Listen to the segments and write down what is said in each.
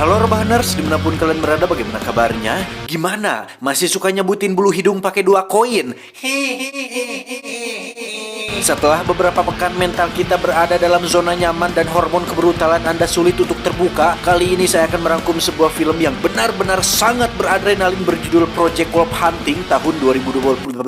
Halo Rebahaners, dimanapun kalian berada, bagaimana kabarnya? Gimana? Masih suka nyebutin bulu hidung pakai 2 koin? Setelah beberapa pekan mental kita berada dalam zona nyaman dan hormon kebrutalan Anda sulit untuk terbuka, kali ini saya akan merangkum sebuah film yang benar-benar sangat beradrenalin berjudul Project Wolf Hunting tahun 2022.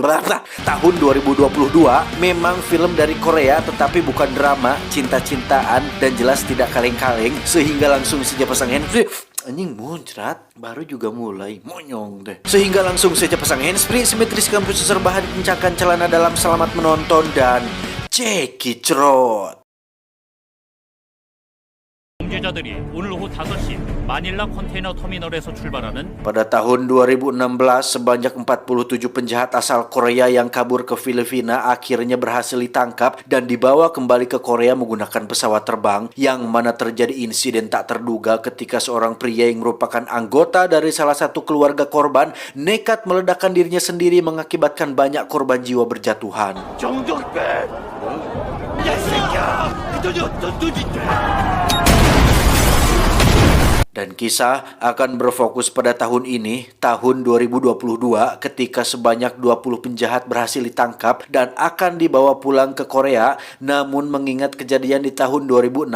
Memang film dari Korea tetapi bukan drama, cinta-cintaan, dan jelas tidak kaleng-kaleng, sehingga langsung saja pasang handsfree. Anjing muncrat, baru juga mulai monyong deh. Sehingga langsung saja pasang handsfree, simetriskan prosesor bahan, kencangkan celana dalam, selamat menonton dan cekicrot. 관계자들이 오늘 오후 5시 마닐라 컨테이너 터미널에서 출발하는 Pada tahun 2016, sebanyak 47 penjahat asal Korea yang kabur ke Filipina akhirnya berhasil ditangkap dan dibawa kembali ke Korea menggunakan pesawat terbang, yang mana terjadi insiden tak terduga ketika seorang pria yang merupakan anggota dari salah satu keluarga korban nekat meledakkan dirinya sendiri, mengakibatkan banyak korban jiwa berjatuhan. Dan kisah akan berfokus pada tahun ini, tahun 2022, ketika sebanyak 20 penjahat berhasil ditangkap dan akan dibawa pulang ke Korea. Namun mengingat kejadian di tahun 2016,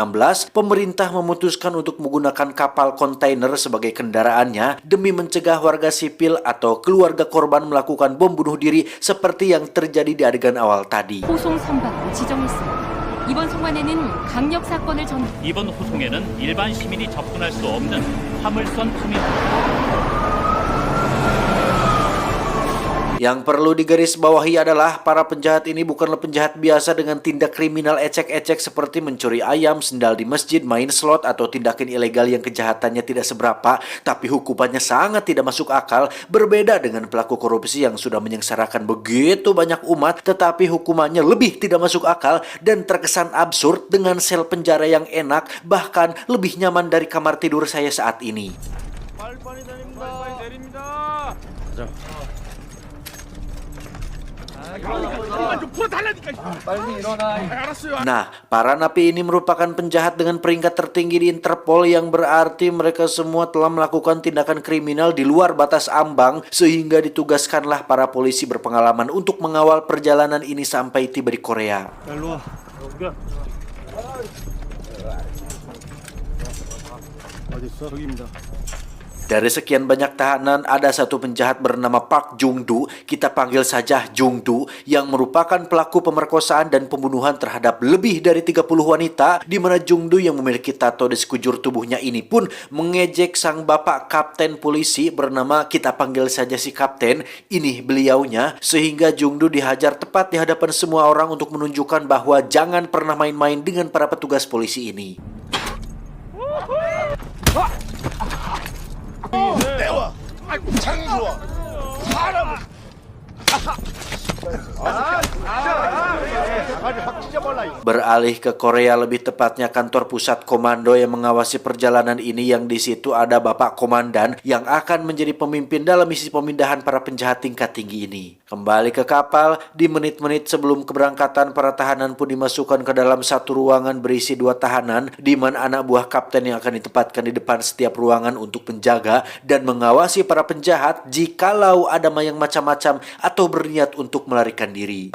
pemerintah memutuskan untuk menggunakan kapal kontainer sebagai kendaraannya demi mencegah warga sipil atau keluarga korban melakukan bom bunuh diri seperti yang terjadi di adegan awal tadi. 호송 선박으로 지정했습니다. 이번 송환에는 강력 사건을 이번 호송에는 일반 시민이 접근할 수 없는 화물선 터미널. Yang perlu digarisbawahi adalah para penjahat ini bukanlah penjahat biasa dengan tindak kriminal ecek-ecek seperti mencuri ayam, sendal di masjid, main slot, atau tindakan ilegal yang kejahatannya tidak seberapa, tapi hukumannya sangat tidak masuk akal. Berbeda dengan pelaku korupsi yang sudah menyengsarakan begitu banyak umat, tetapi hukumannya lebih tidak masuk akal dan terkesan absurd dengan sel penjara yang enak, bahkan lebih nyaman dari kamar tidur saya saat ini. Nah, para napi ini merupakan penjahat dengan peringkat tertinggi di Interpol, yang berarti mereka semua telah melakukan tindakan kriminal di luar batas ambang, sehingga ditugaskanlah para polisi berpengalaman untuk mengawal perjalanan ini sampai tiba di Korea. Dari sekian banyak tahanan, ada satu penjahat bernama Park Jung-do, kita panggil saja Jung-do, yang merupakan pelaku pemerkosaan dan pembunuhan terhadap lebih dari 30 wanita, di mana Jung-do yang memiliki tato di sekujur tubuhnya ini pun mengejek sang bapak kapten polisi bernama, kita panggil saja si kapten, ini beliaunya, sehingga Jung-do dihajar tepat di hadapan semua orang untuk menunjukkan bahwa jangan pernah main-main dengan para petugas polisi ini. Beralih ke Korea, lebih tepatnya kantor pusat komando yang mengawasi perjalanan ini, yang di situ ada Bapak Komandan yang akan menjadi pemimpin dalam misi pemindahan para penjahat tingkat tinggi ini. Kembali ke kapal, di menit-menit sebelum keberangkatan, para tahanan pun dimasukkan ke dalam satu ruangan berisi 2 tahanan, di mana anak buah kapten yang akan ditempatkan di depan setiap ruangan untuk menjaga dan mengawasi para penjahat jikalau ada yang macam-macam atau berniat untuk melarikan diri.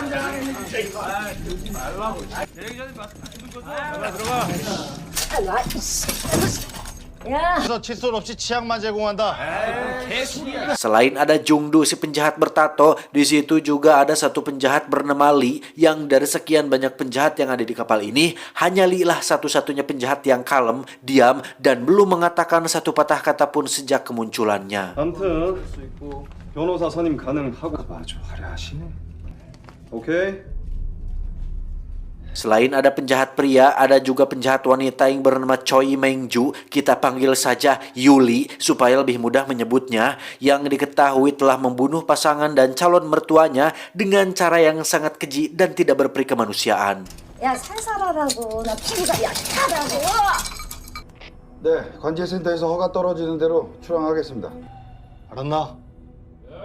Selain ada Jung-do si penjahat bertato, di situ juga ada satu penjahat bernama Lee, yang dari sekian banyak penjahat yang ada di kapal ini, hanya Lee lah satu-satunya penjahat yang kalem, diam, dan belum mengatakan satu patah kata pun sejak kemunculannya. 변호사 선임 가능하고 아주 화려하시네. 오케이. Selain ada penjahat pria, ada juga penjahat wanita yang bernama Choi Meng-ju, kita panggil saja Yuli supaya lebih mudah menyebutnya, yang diketahui telah membunuh pasangan dan calon mertuanya dengan cara yang sangat keji dan tidak berperi kemanusiaan. 야, 살살하라고. 나 피부가 약하다고. 네, 관제센터에서 허가 떨어지는 대로 출항하겠습니다. 알았나?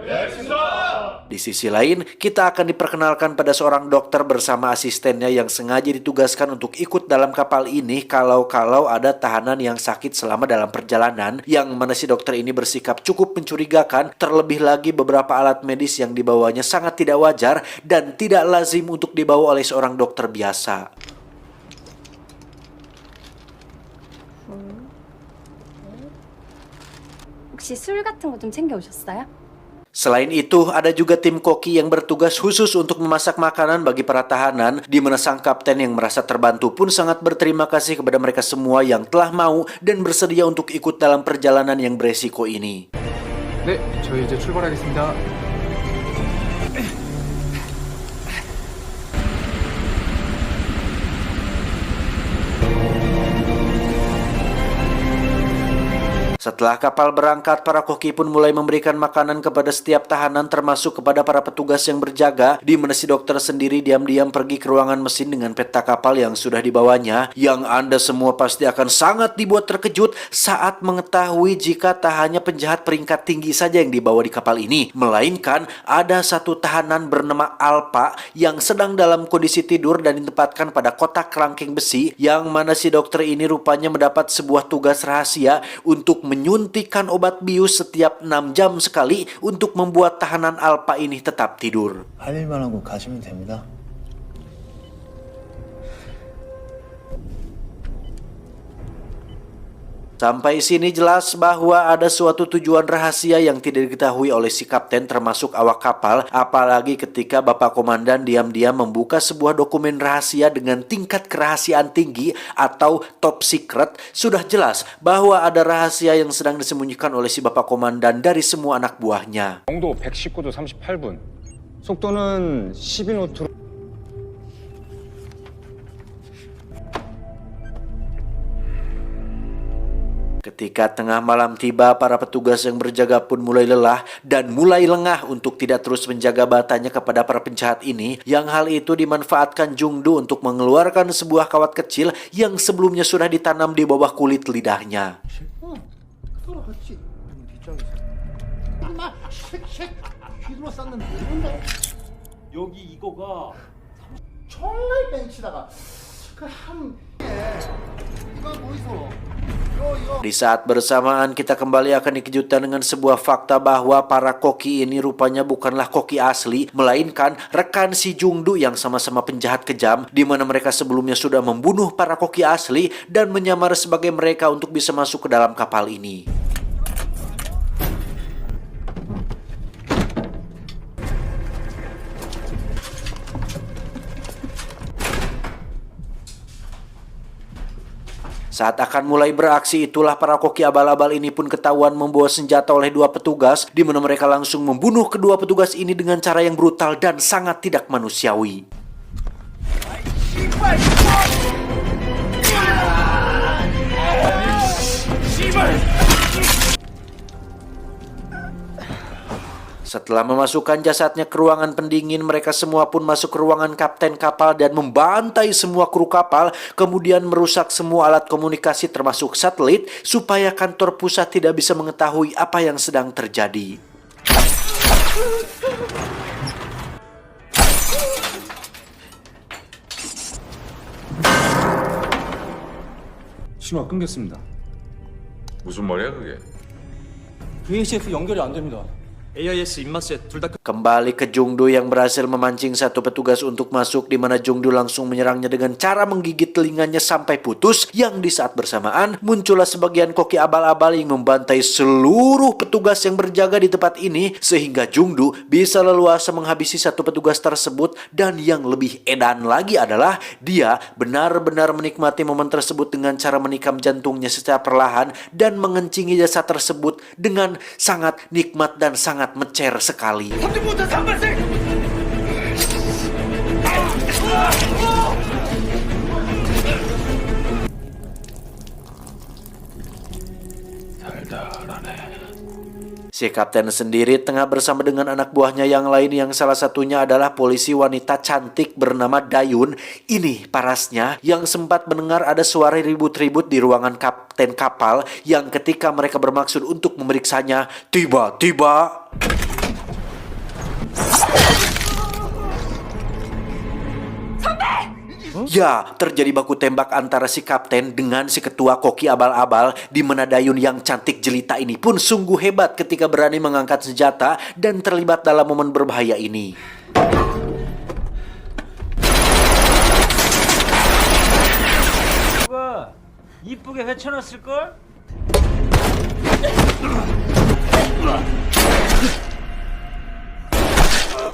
네, 알겠습니다. Di sisi lain, kita akan diperkenalkan pada seorang dokter bersama asistennya yang sengaja ditugaskan untuk ikut dalam kapal ini kalau ada tahanan yang sakit selama dalam perjalanan, yang mana si dokter ini bersikap cukup mencurigakan, terlebih lagi beberapa alat medis yang dibawanya sangat tidak wajar dan tidak lazim untuk dibawa oleh seorang dokter biasa. 혹시 술 같은 거 좀 챙겨 오셨어요? Selain itu, ada juga tim koki yang bertugas khusus untuk memasak makanan bagi para tahanan, di mana sang kapten yang merasa terbantu pun sangat berterima kasih kepada mereka semua yang telah mau dan bersedia untuk ikut dalam perjalanan yang beresiko ini. 네, 저희 이제 출발하겠습니다. Setelah kapal berangkat, para koki pun mulai memberikan makanan kepada setiap tahanan termasuk kepada para petugas yang berjaga, di mana si dokter sendiri diam-diam pergi ke ruangan mesin dengan peta kapal yang sudah dibawanya, yang Anda semua pasti akan sangat dibuat terkejut saat mengetahui jika tak hanya penjahat peringkat tinggi saja yang dibawa di kapal ini, melainkan ada satu tahanan bernama Alpa yang sedang dalam kondisi tidur dan ditempatkan pada kotak kerangkeng besi, yang mana si dokter ini rupanya mendapat sebuah tugas rahasia untuk menyuntikkan obat bius setiap 6 jam sekali untuk membuat tahanan Alpa ini tetap tidur. 할 일만 하고 가시면 됩니다. Sampai sini jelas bahwa ada suatu tujuan rahasia yang tidak diketahui oleh si kapten termasuk awak kapal, apalagi ketika Bapak Komandan diam-diam membuka sebuah dokumen rahasia dengan tingkat kerahasiaan tinggi atau top secret. Sudah jelas bahwa ada rahasia yang sedang disembunyikan oleh si Bapak Komandan dari semua anak buahnya. 정도 119도 38분. 속도는 12노트로. Ketika tengah malam tiba, para petugas yang berjaga pun mulai lelah dan mulai lengah untuk tidak terus menjaga batanya kepada para penjahat ini, yang hal itu dimanfaatkan Jungdu untuk mengeluarkan sebuah kawat kecil yang sebelumnya sudah ditanam di bawah kulit lidahnya. Di saat bersamaan kita kembali akan dikejutkan dengan sebuah fakta bahwa para koki ini rupanya bukanlah koki asli, melainkan rekan si Jungdu yang sama-sama penjahat kejam, di mana mereka sebelumnya sudah membunuh para koki asli dan menyamar sebagai mereka untuk bisa masuk ke dalam kapal ini. Saat akan mulai beraksi, itulah para koki abal-abal ini pun ketahuan membawa senjata oleh dua petugas, di mana mereka langsung membunuh kedua petugas ini dengan cara yang brutal dan sangat tidak manusiawi. Setelah memasukkan jasadnya ke ruangan pendingin, mereka semua pun masuk ke ruangan kapten kapal dan membantai semua kru kapal, kemudian merusak semua alat komunikasi termasuk satelit, supaya kantor pusat tidak bisa mengetahui apa yang sedang terjadi. 신호가 끊겼습니다. 무슨 말이야 그게? VHF 연결이 안 됩니다. AIS 입맛에 둘 다 Kembali ke Jungdu yang berhasil memancing satu petugas untuk masuk, di mana Jungdu langsung menyerangnya dengan cara menggigit telinganya sampai putus, yang di saat bersamaan muncullah sebagian koki abal-abal yang membantai seluruh petugas yang berjaga di tempat ini, sehingga Jungdu bisa leluasa menghabisi satu petugas tersebut. Dan yang lebih edan lagi adalah dia benar-benar menikmati momen tersebut dengan cara menikam jantungnya secara perlahan dan mengencingi jasad tersebut dengan sangat nikmat dan sangat mecer sekali. Si kapten sendiri tengah bersama dengan anak buahnya yang lain, yang salah satunya adalah polisi wanita cantik bernama Dayun. Ini parasnya yang sempat mendengar ada suara ribut-ribut di ruangan kapten kapal, yang ketika mereka bermaksud untuk memeriksanya, tiba-tiba Ya, terjadi baku tembak antara si kapten dengan si ketua koki abal-abal, di mana Dayun yang cantik jelita ini pun sungguh hebat ketika berani mengangkat senjata dan terlibat dalam momen berbahaya ini. 이쁘게 헤쳐놨을걸?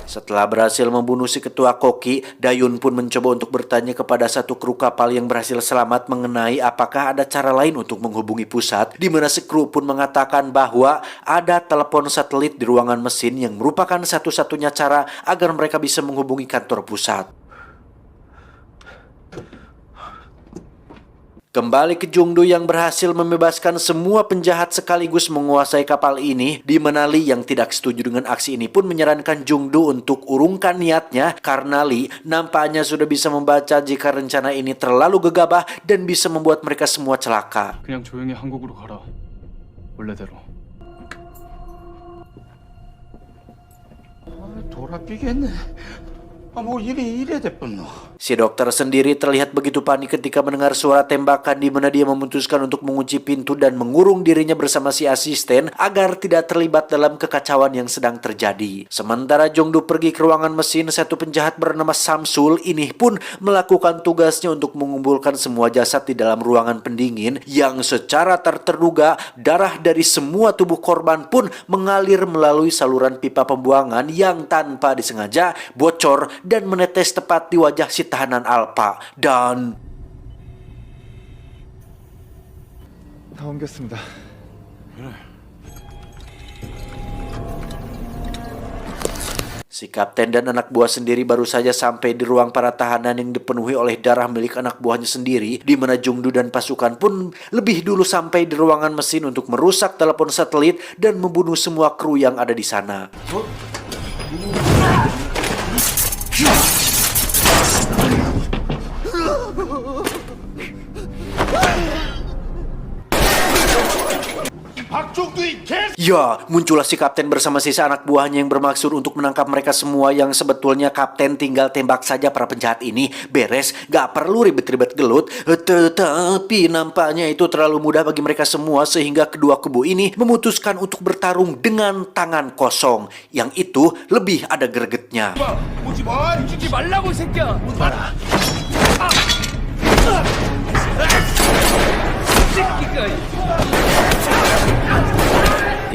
Setelah berhasil membunuh si ketua koki, Dayun pun mencoba untuk bertanya kepada satu kru kapal yang berhasil selamat mengenai apakah ada cara lain untuk menghubungi pusat, di mana si kru pun mengatakan bahwa ada telepon satelit di ruangan mesin yang merupakan satu-satunya cara agar mereka bisa menghubungi kantor pusat. Kembali ke Jungdu yang berhasil membebaskan semua penjahat sekaligus menguasai kapal ini, di mana Lee yang tidak setuju dengan aksi ini pun menyarankan Jungdu untuk urungkan niatnya karena Lee nampaknya sudah bisa membaca jika rencana ini terlalu gegabah dan bisa membuat mereka semua celaka. 그냥 조용히 한국으로 가라. 원래대로. 돌아삐겠네. 뭐 이래 됐뻔노. Si dokter sendiri terlihat begitu panik ketika mendengar suara tembakan, di mana dia memutuskan untuk mengunci pintu dan mengurung dirinya bersama si asisten agar tidak terlibat dalam kekacauan yang sedang terjadi. Sementara Jongdu pergi ke ruangan mesin, satu penjahat bernama Samsul ini pun melakukan tugasnya untuk mengumpulkan semua jasad di dalam ruangan pendingin yang secara tak terduga darah dari semua tubuh korban pun mengalir melalui saluran pipa pembuangan yang tanpa disengaja bocor dan menetes tepat di wajah si tahanan Alpa. Dan 다 옮겼습니다. si kapten dan anak buah sendiri baru saja sampai di ruang para tahanan yang dipenuhi oleh darah milik anak buahnya sendiri, di mana Jungdu dan pasukan pun lebih dulu sampai di ruangan mesin untuk merusak telepon satelit dan membunuh semua kru yang ada di sana. Ya, muncullah si kapten bersama sisa anak buahnya yang bermaksud untuk menangkap mereka semua, yang sebetulnya kapten tinggal tembak saja para penjahat ini, beres, gak perlu ribet-ribet gelut. Tetapi nampaknya itu terlalu mudah bagi mereka semua sehingga kedua kubu ini memutuskan untuk bertarung dengan tangan kosong, yang itu lebih ada gregetnya. 움직이지 말라고 이 새끼야.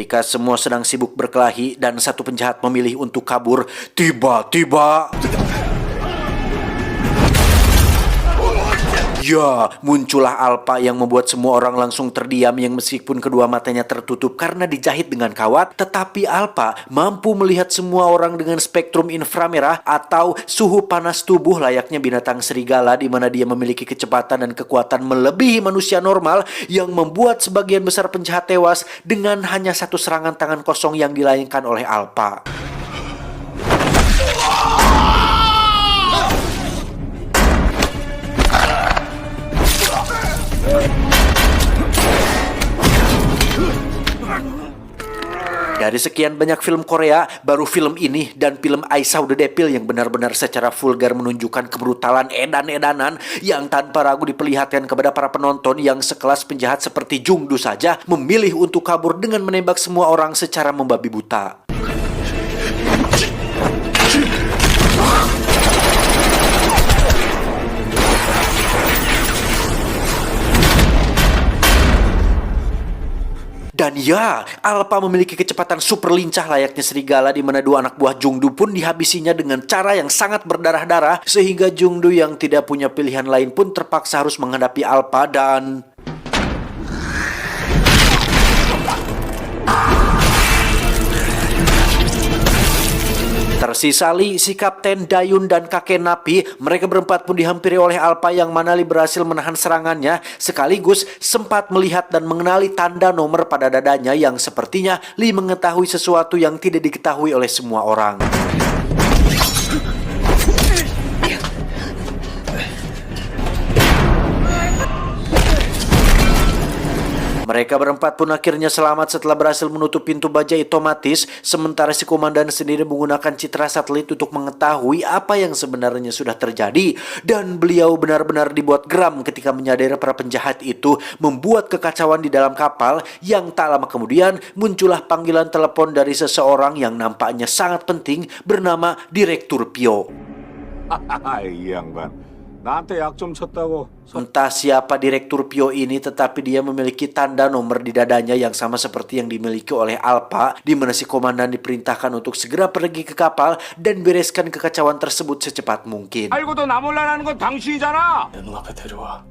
Ketika semua sedang sibuk berkelahi dan satu penjahat memilih untuk kabur, tiba-tiba ya, muncullah Alpa yang membuat semua orang langsung terdiam, yang meskipun kedua matanya tertutup karena dijahit dengan kawat, tetapi Alpa mampu melihat semua orang dengan spektrum inframerah atau suhu panas tubuh layaknya binatang serigala, di mana dia memiliki kecepatan dan kekuatan melebihi manusia normal yang membuat sebagian besar penjahat tewas dengan hanya satu serangan tangan kosong yang dilayangkan oleh Alpa. Dari sekian banyak film Korea, baru film ini dan film I Saw the Devil yang benar-benar secara vulgar menunjukkan kebrutalan edan-edanan yang tanpa ragu diperlihatkan kepada para penonton, yang sekelas penjahat seperti Jungdu saja memilih untuk kabur dengan menembak semua orang secara membabi buta. Dan ya, Alpa memiliki kecepatan super lincah layaknya serigala, di mana dua anak buah Jungdu pun dihabisinya dengan cara yang sangat berdarah-darah, sehingga Jungdu yang tidak punya pilihan lain pun terpaksa harus menghadapi Alpa. Dan tersisa Lee, si kapten, Dayun, dan kakek Napi. Mereka berempat pun dihampiri oleh Alpa, yang mana Lee berhasil menahan serangannya, sekaligus sempat melihat dan mengenali tanda nomor pada dadanya yang sepertinya Lee mengetahui sesuatu yang tidak diketahui oleh semua orang. Mereka berempat pun akhirnya selamat setelah berhasil menutup pintu baja otomatis, sementara si komandan sendiri menggunakan citra satelit untuk mengetahui apa yang sebenarnya sudah terjadi. Dan beliau benar-benar dibuat geram ketika menyadari para penjahat itu membuat kekacauan di dalam kapal, yang tak lama kemudian muncullah panggilan telepon dari seseorang yang nampaknya sangat penting bernama Direktur Pio. 이 양반 나한테 약 좀 쳤다고. Entah siapa Direktur Pio ini, tetapi dia memiliki tanda nomor di dadanya yang sama seperti yang dimiliki oleh Alpa, di mana si komandan diperintahkan untuk segera pergi ke kapal dan bereskan kekacauan tersebut secepat mungkin. 알고도 나 몰라라는 건 당신이잖아. 내 눈앞에 데려와.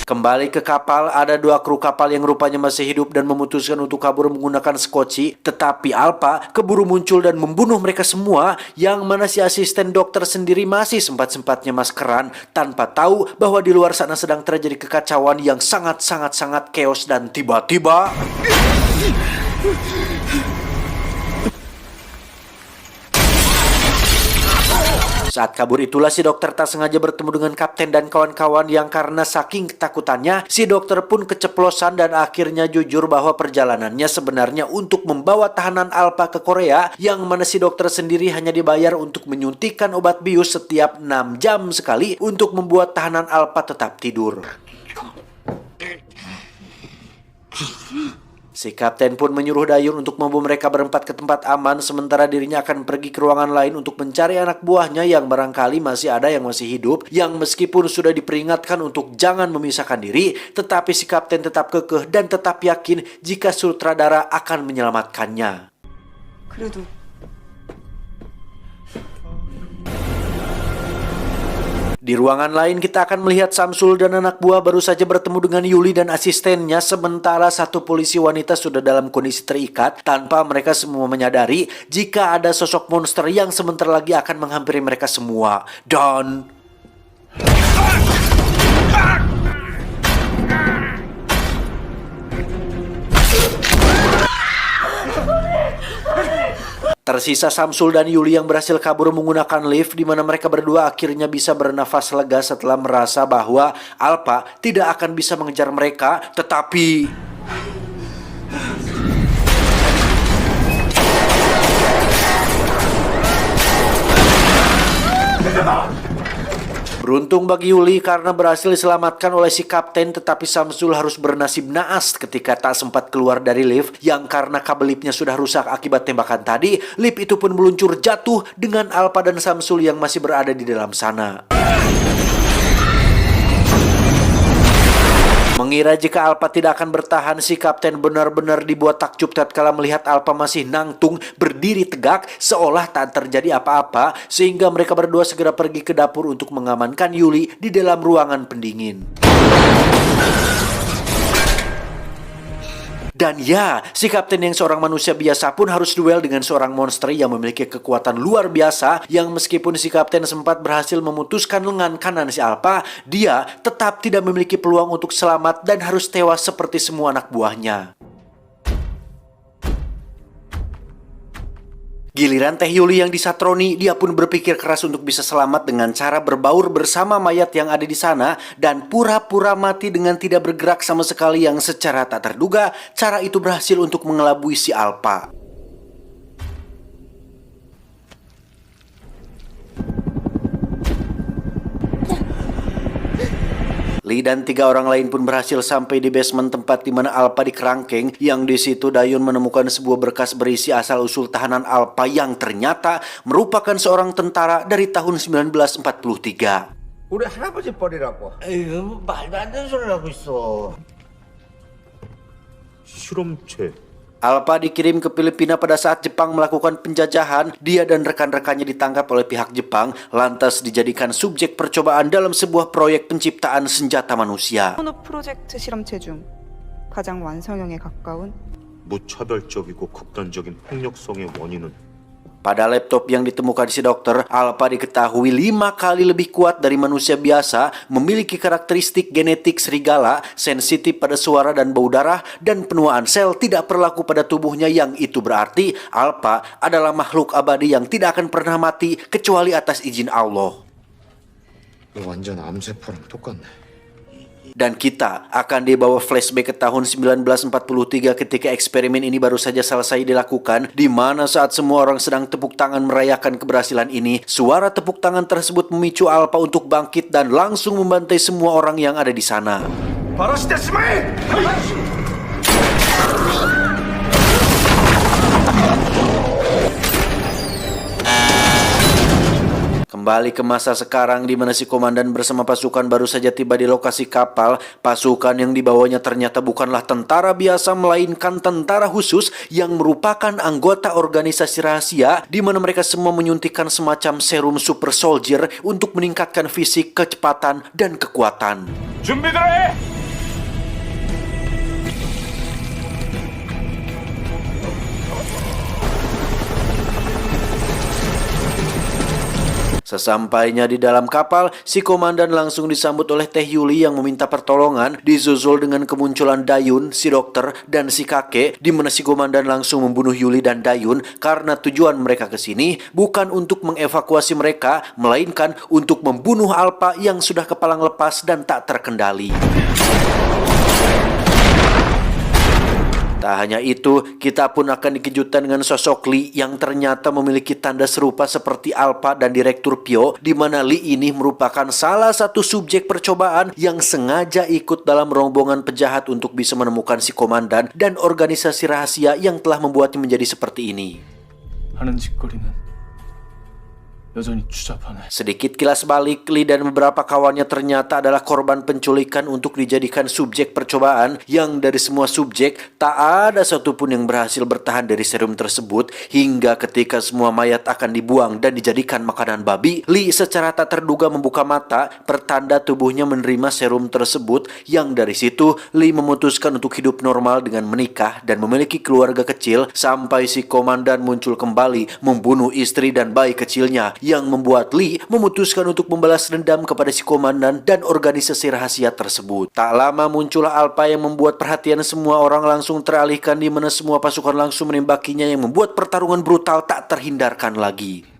Kembali ke kapal, ada 2 kru kapal yang rupanya masih hidup dan memutuskan untuk kabur menggunakan skoci. Tetapi Alpa keburu muncul dan membunuh mereka semua, yang mana si asisten dokter sendiri masih sempat-sempatnya maskeran tanpa tahu bahwa di luar sana sedang terjadi kekacauan yang sangat chaos. Dan tiba-tiba saat kabur itulah si dokter tak sengaja bertemu dengan kapten dan kawan-kawan, yang karena saking ketakutannya si dokter pun keceplosan dan akhirnya jujur bahwa perjalanannya sebenarnya untuk membawa tahanan Alpa ke Korea, yang mana si dokter sendiri hanya dibayar untuk menyuntikkan obat bius setiap 6 jam sekali untuk membuat tahanan Alpa tetap tidur. Si kapten pun menyuruh Dayun untuk membawa mereka berempat ke tempat aman, sementara dirinya akan pergi ke ruangan lain untuk mencari anak buahnya yang barangkali masih ada yang masih hidup, yang meskipun sudah diperingatkan untuk jangan memisahkan diri, tetapi si kapten tetap kekeh dan tetap yakin jika sutradara akan menyelamatkannya. Di ruangan lain kita akan melihat Samsul dan anak buah baru saja bertemu dengan Yuli dan asistennya, sementara satu polisi wanita sudah dalam kondisi terikat tanpa mereka semua menyadari jika ada sosok monster yang sebentar lagi akan menghampiri mereka semua. Dan tersisa Samsul dan Yuli yang berhasil kabur menggunakan lift, di mana mereka berdua akhirnya bisa bernafas lega setelah merasa bahwa Alpa tidak akan bisa mengejar mereka. Tetapi beruntung bagi Yuli karena berhasil diselamatkan oleh si kapten, tetapi Samsul harus bernasib naas ketika tak sempat keluar dari lift, yang karena kabel liftnya sudah rusak akibat tembakan tadi. Lift itu pun meluncur jatuh dengan Alpa dan Samsul yang masih berada di dalam sana. Mengira jika Alpa tidak akan bertahan, si kapten benar-benar dibuat takjub tatkala melihat Alpa masih nangtung berdiri tegak seolah tak terjadi apa-apa, sehingga mereka berdua segera pergi ke dapur untuk mengamankan Yuli di dalam ruangan pendingin. Dan ya, si kapten yang seorang manusia biasa pun harus duel dengan seorang monster yang memiliki kekuatan luar biasa, yang meskipun si kapten sempat berhasil memutuskan lengan kanan si Alpa, dia tetap tidak memiliki peluang untuk selamat dan harus tewas seperti semua anak buahnya. Giliran Teh Yuli yang disatroni, dia pun berpikir keras untuk bisa selamat dengan cara berbaur bersama mayat yang ada di sana dan pura-pura mati dengan tidak bergerak sama sekali, yang secara tak terduga cara itu berhasil untuk mengelabui si Alpa. Lee dan 3 orang lain pun berhasil sampai di basement tempat di mana Alpa dikerangkeng, yang di situ Dayun menemukan sebuah berkas berisi asal-usul tahanan Alpa yang ternyata merupakan seorang tentara dari tahun 1943. 우리 할아버지 뻘이라고. 에이, 말도 안 되는 소리를 하고 있어. 실험체. Alpa dikirim ke Filipina pada saat Jepang melakukan penjajahan. Dia dan rekan-rekannya ditangkap oleh pihak Jepang, lantas dijadikan subjek percobaan dalam sebuah proyek penciptaan senjata manusia. 프로젝트 실험체 중 가장 완성형에 가까운 무차별적이고 극단적인 폭력성의 원인은 Pada laptop yang ditemukan si dokter, Alpa diketahui 5 kali lebih kuat dari manusia biasa, memiliki karakteristik genetik serigala, sensitif pada suara dan bau darah, dan penuaan sel tidak berlaku pada tubuhnya, yang itu berarti Alpa adalah makhluk abadi yang tidak akan pernah mati kecuali atas izin Allah. 완전 암세포랑 똑같네. Dan kita akan dibawa flashback ke tahun 1943 ketika eksperimen ini baru saja selesai dilakukan, di mana saat semua orang sedang tepuk tangan merayakan keberhasilan ini, suara tepuk tangan tersebut memicu Alpha untuk bangkit dan langsung membantai semua orang yang ada di sana. Kembali ke masa sekarang di mana si komandan bersama pasukan baru saja tiba di lokasi kapal. Pasukan yang dibawanya ternyata bukanlah tentara biasa, melainkan tentara khusus yang merupakan anggota organisasi rahasia, di mana mereka semua menyuntikkan semacam serum super soldier untuk meningkatkan fisik, kecepatan, dan kekuatan. Sesampainya di dalam kapal, si komandan langsung disambut oleh Teh Yuli yang meminta pertolongan, disusul dengan kemunculan Dayun, si dokter, dan si kakek, di mana si komandan langsung membunuh Yuli dan Dayun karena tujuan mereka ke sini bukan untuk mengevakuasi mereka, melainkan untuk membunuh Alpha yang sudah kepalang lepas dan tak terkendali. Tak hanya itu, kita pun akan dikejutkan dengan sosok Lee yang ternyata memiliki tanda serupa seperti Alpha dan Direktur Pyo, di mana Lee ini merupakan salah satu subjek percobaan yang sengaja ikut dalam rombongan penjahat untuk bisa menemukan si komandan dan organisasi rahasia yang telah membuatnya menjadi seperti ini. 하는 짓거리는 여전히 추잡하네. Sedikit kilas balik, Lee dan beberapa kawannya ternyata adalah korban penculikan untuk dijadikan subjek percobaan, yang dari semua subjek tak ada satupun yang berhasil bertahan dari serum tersebut, hingga ketika semua mayat akan dibuang dan dijadikan makanan babi, Lee secara tak terduga membuka mata, pertanda tubuhnya menerima serum tersebut, yang dari situ Lee memutuskan untuk hidup normal dengan menikah dan memiliki keluarga kecil, sampai si komandan muncul kembali membunuh istri dan bayi kecilnya, yang membuat Lee memutuskan untuk membalas dendam kepada si komandan dan organisasi rahasia tersebut. Tak lama muncullah Alpha yang membuat perhatian semua orang langsung teralihkan, di mana semua pasukan langsung menembakinya, yang membuat pertarungan brutal tak terhindarkan lagi.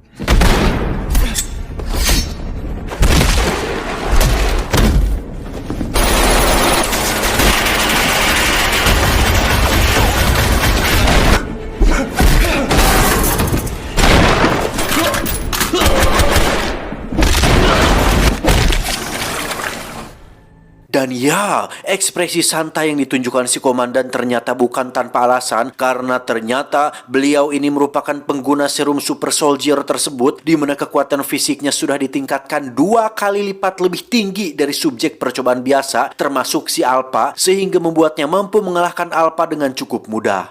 Dan ya, ekspresi santai yang ditunjukkan si komandan ternyata bukan tanpa alasan, karena ternyata beliau ini merupakan pengguna serum super soldier tersebut, di mana kekuatan fisiknya sudah ditingkatkan 2 kali lipat lebih tinggi dari subjek percobaan biasa, termasuk si Alpha, sehingga membuatnya mampu mengalahkan Alpha dengan cukup mudah.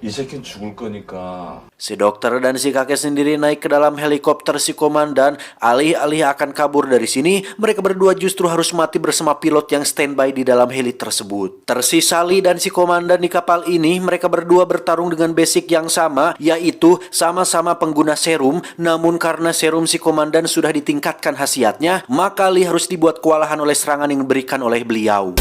이 새끼는 죽을 거니까. Si dokter dan si kakek sendiri naik ke dalam helikopter si komandan. Alih-alih akan kabur dari sini, mereka berdua justru harus mati bersama pilot yang standby di dalam heli tersebut. Tersisa Lee dan si komandan di kapal ini. Mereka berdua bertarung dengan basic yang sama, yaitu sama-sama pengguna serum. Namun karena serum si komandan sudah ditingkatkan khasiatnya, maka Lee harus dibuat kewalahan oleh serangan yang diberikan oleh beliau.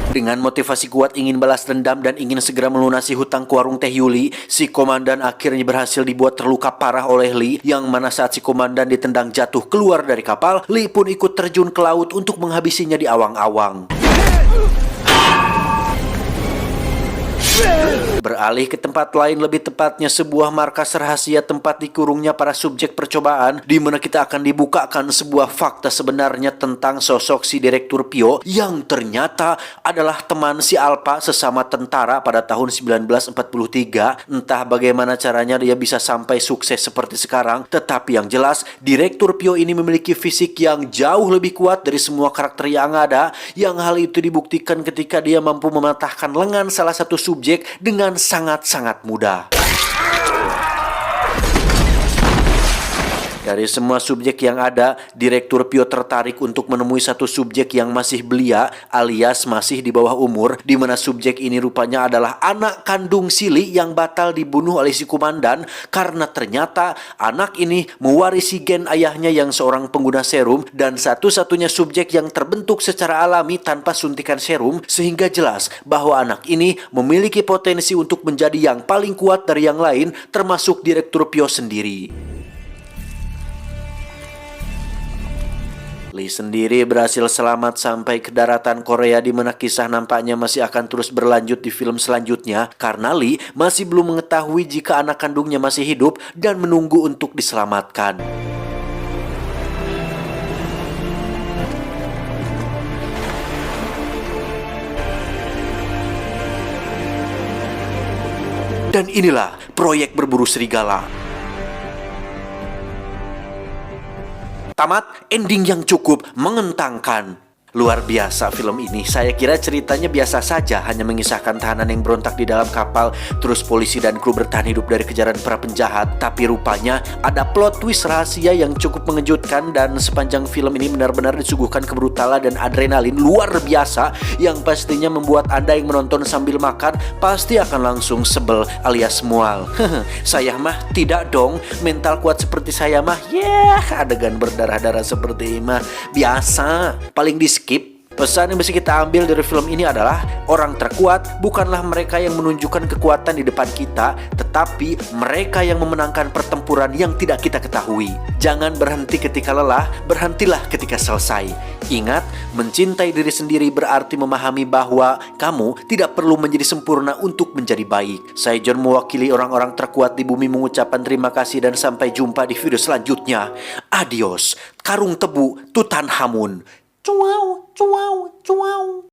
Dengan motivasi kuat ingin balas dendam dan ingin segera melunasi hutang ke warung Teh Yuli, si komandan akhirnya berhasil dibuat terluka parah oleh Lee, yang mana saat si komandan ditendang jatuh keluar dari kapal, Lee pun ikut terjun ke laut untuk menghabisinya di awang-awang. Beralih ke tempat lain, lebih tepatnya sebuah markas rahasia tempat dikurungnya para subjek percobaan, di mana kita akan dibukakan sebuah fakta sebenarnya tentang sosok si Direktur Pyo yang ternyata adalah teman si Alpha sesama tentara pada tahun 1943. Entah bagaimana caranya dia bisa sampai sukses seperti sekarang, tetapi yang jelas Direktur Pyo ini memiliki fisik yang jauh lebih kuat dari semua karakter yang ada, yang hal itu dibuktikan ketika dia mampu mematahkan lengan salah satu subjek dengan sangat-sangat mudah. Dari semua subjek yang ada, Direktur Pio tertarik untuk menemui satu subjek yang masih belia alias masih di bawah umur, di mana subjek ini rupanya adalah anak kandung Sili yang batal dibunuh oleh si komandan karena ternyata anak ini mewarisi gen ayahnya yang seorang pengguna serum dan satu-satunya subjek yang terbentuk secara alami tanpa suntikan serum, sehingga jelas bahwa anak ini memiliki potensi untuk menjadi yang paling kuat dari yang lain termasuk Direktur Pio sendiri. Lee sendiri berhasil selamat sampai ke daratan Korea di mana kisah nampaknya masih akan terus berlanjut di film selanjutnya karena Lee masih belum mengetahui jika anak kandungnya masih hidup dan menunggu untuk diselamatkan. Dan inilah proyek berburu serigala. Tamat, ending yang cukup mengetangkan. Luar biasa film ini. Saya kira ceritanya biasa saja, hanya mengisahkan tahanan yang berontak di dalam kapal, terus polisi dan kru bertahan hidup dari kejaran para penjahat. Tapi rupanya ada plot twist rahasia yang cukup mengejutkan, dan sepanjang film ini benar-benar disuguhkan kebrutalan dan adrenalin luar biasa yang pastinya membuat Anda yang menonton sambil makan pasti akan langsung sebel alias mual. Saya mah tidak dong, mental kuat seperti saya mah adegan berdarah-darah seperti ini mah biasa, paling di skip. Pesan yang bisa kita ambil dari film ini adalah orang terkuat bukanlah mereka yang menunjukkan kekuatan di depan kita, tetapi mereka yang memenangkan pertempuran yang tidak kita ketahui. Jangan berhenti ketika lelah, berhentilah ketika selesai. Ingat, mencintai diri sendiri berarti memahami bahwa kamu tidak perlu menjadi sempurna untuk menjadi baik. Saya John mewakili orang-orang terkuat di bumi mengucapkan terima kasih dan sampai jumpa di video selanjutnya. Adios, Karung Tebu Tutankhamun. Cuau, cuau, cuau.